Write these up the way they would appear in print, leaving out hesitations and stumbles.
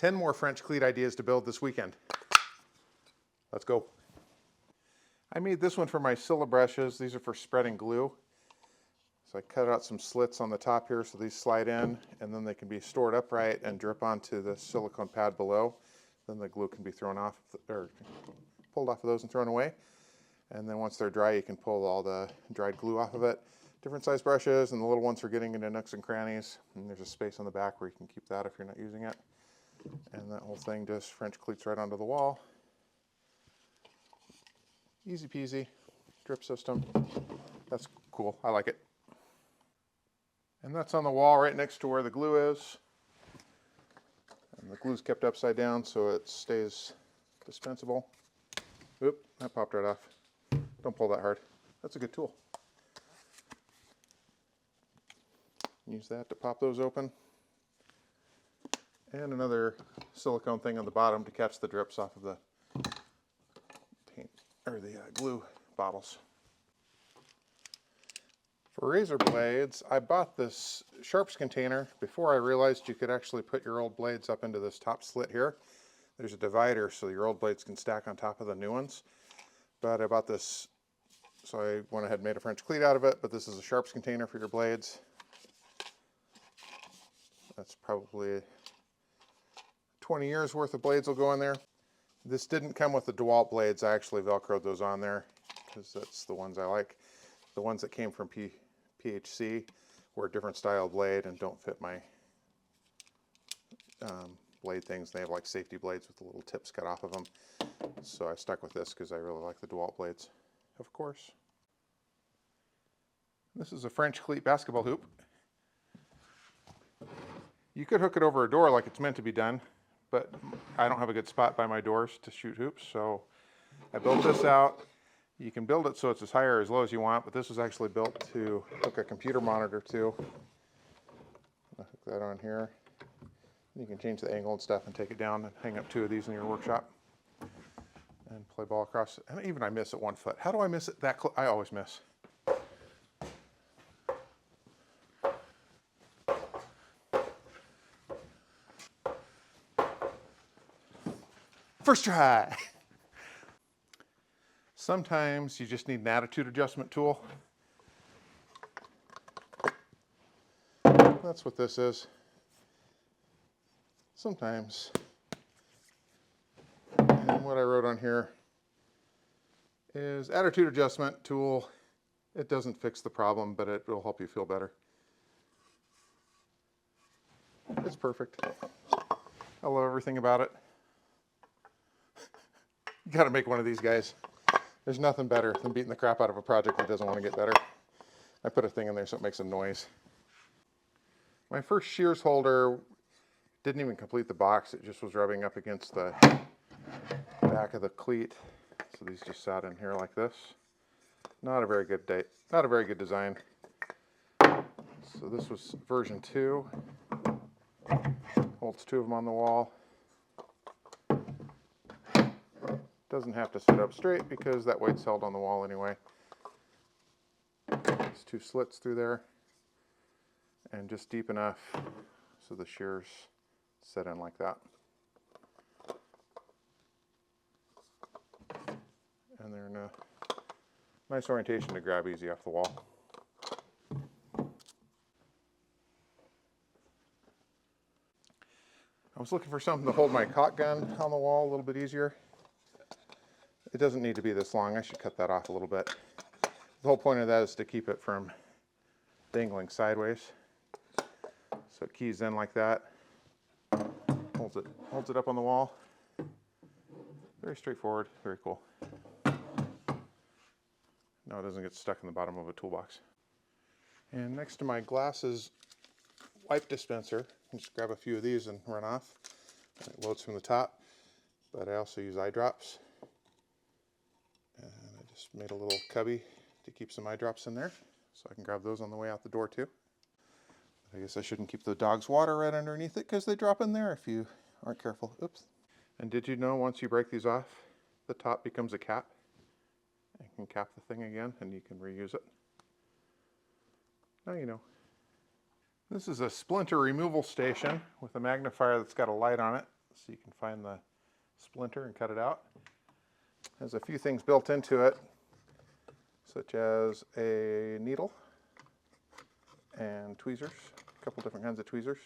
10 more French cleat ideas to build this weekend. Let's go. I made this one for my Scylla brushes. These are for spreading glue. So I cut out some slits on the top here so these slide in, and then they can be stored upright and drip onto the silicone pad below. Then the glue can be thrown off, or pulled off of those and thrown away. And then once they're dry, you can pull all the dried glue off of it. Different size brushes, and the little ones for getting into nooks and crannies. And there's a space on the back where you can keep that if you're not using it. And that whole thing just French cleats right onto the wall. Easy peasy, drip system. That's cool, I like it. And that's on the wall right next to where the glue is. And the glue's kept upside down so it stays dispensable. Oop, that popped right off. Don't pull that hard. That's a good tool. Use that to pop those open. And another silicone thing on the bottom to catch the drips off of the paint or the glue bottles. For razor blades, I bought this sharps container before I realized you could actually put your old blades up into this top slit here. There's a divider so your old blades can stack on top of the new ones. But I bought this, so I went ahead and made a French cleat out of it, but this is a sharps container for your blades. That's probably 20 years worth of blades will go in there. This didn't come with the DeWalt blades. I actually Velcroed those on there because that's the ones I like. The ones that came from PHC were a different style blade and don't fit my blade things. They have like safety blades with the little tips cut off of them. So I stuck with this because I really like the DeWalt blades, of course. This is a French cleat basketball hoop. You could hook it over a door like it's meant to be done, but I don't have a good spot by my doors to shoot hoops, so I built this out. You can build it so it's as high or as low as you want, but this was actually built to hook a computer monitor to. I'll hook that on here. You can change the angle and stuff and take it down and hang up 2 of these in your workshop and play ball across. And even I miss at 1 foot. How do I miss it that close? I always miss. First try. Sometimes you just need an attitude adjustment tool. That's what this is. Sometimes. And what I wrote on here is attitude adjustment tool. It doesn't fix the problem, but it will help you feel better. It's perfect. I love everything about it. You gotta make one of these guys. There's nothing better than beating the crap out of a project that doesn't want to get better. I put a thing in there so it makes a noise. My first Shears holder didn't even complete the box. It just was rubbing up against the back of the cleat. So these just sat in here like this. Not a very good design. So this was version 2. Holds 2 of them on the wall. Doesn't have to sit up straight because that weight's held on the wall anyway. There's 2 slits through there and just deep enough so the shears set in like that. And they're in a nice orientation to grab easy off the wall. I was looking for something to hold my caulk gun on the wall a little bit easier. It doesn't need to be this long. I should cut that off a little bit. The whole point of that is to keep it from dangling sideways. So it keys in like that. Holds it up on the wall. Very straightforward, very cool. Now it doesn't get stuck in the bottom of a toolbox. And next to my glasses wipe dispenser, you just grab a few of these and run off. It loads from the top, but I also use eye drops. And I just made a little cubby to keep some eye drops in there, so I can grab those on the way out the door too. I guess I shouldn't keep the dog's water right underneath it because they drop in there if you aren't careful. Oops. And did you know once you break these off, the top becomes a cap? You can cap the thing again and you can reuse it. Now you know. This is a splinter removal station with a magnifier that's got a light on it so you can find the splinter and cut it out. Has a few things built into it, such as a needle and tweezers, a couple different kinds of tweezers.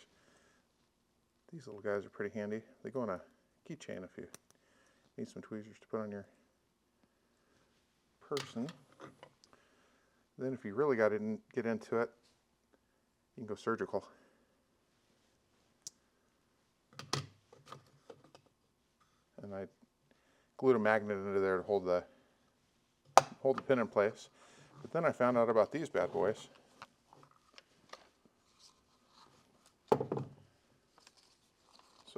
These little guys are pretty handy. They go on a keychain if you need some tweezers to put on your person. Then if you really got to get into it, you can go surgical. And I glued a magnet into there to hold the pin in place. But then I found out about these bad boys. So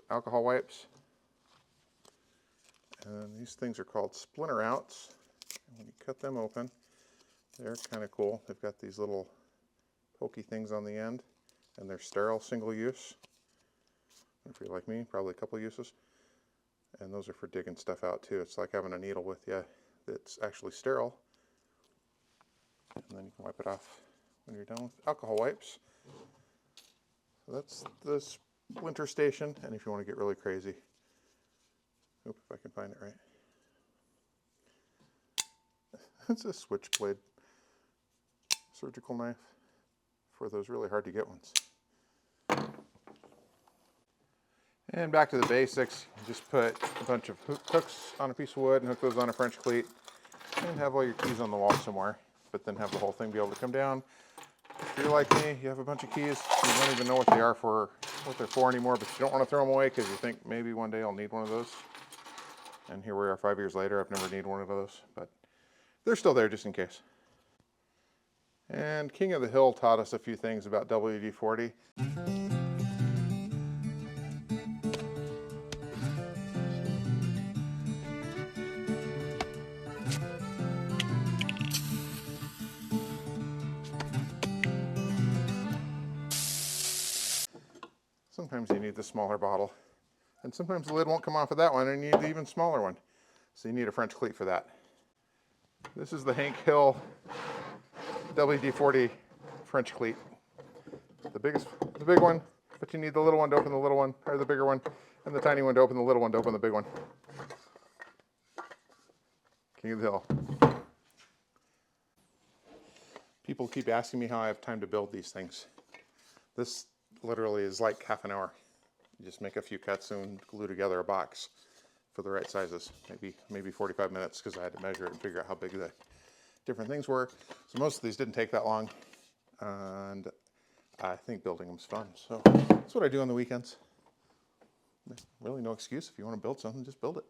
alcohol wipes. And these things are called Splinter outs. And when you cut them open, they're kind of cool. They've got these little pokey things on the end, and they're sterile, single use. If you're like me, probably a couple uses. And those are for digging stuff out too. It's like having a needle with you that's actually sterile. And then you can wipe it off when you're done with alcohol wipes. So that's the Splinter station. And if you want to get really crazy, if I can find it right. It's a switchblade surgical knife for those really hard to get ones. And back to the basics, just put a bunch of hooks on a piece of wood and hook those on a French cleat and have all your keys on the wall somewhere, but then have the whole thing be able to come down. If you're like me, you have a bunch of keys, you don't even know what they're for anymore, but you don't want to throw them away because you think maybe one day I'll need one of those. And here we are 5 years later, I've never needed one of those, but they're still there just in case. And King of the Hill taught us a few things about WD-40. Sometimes you need the smaller bottle, and sometimes the lid won't come off of that one and you need the even smaller one. So you need a French cleat for that. This is the Hank Hill WD-40 French cleat. The big one, but you need the little one to open the little one, or the bigger one, and the tiny one to open the little one to open the big one. King of the Hill. People keep asking me how I have time to build these things. This literally is like half an hour. You just make a few cuts and glue together a box for the right sizes. Maybe 45 minutes because I had to measure it and figure out how big the different things were. So most of these didn't take that long, and I think building them's fun. So that's what I do on the weekends. There's really no excuse. If you want to build something, just build it.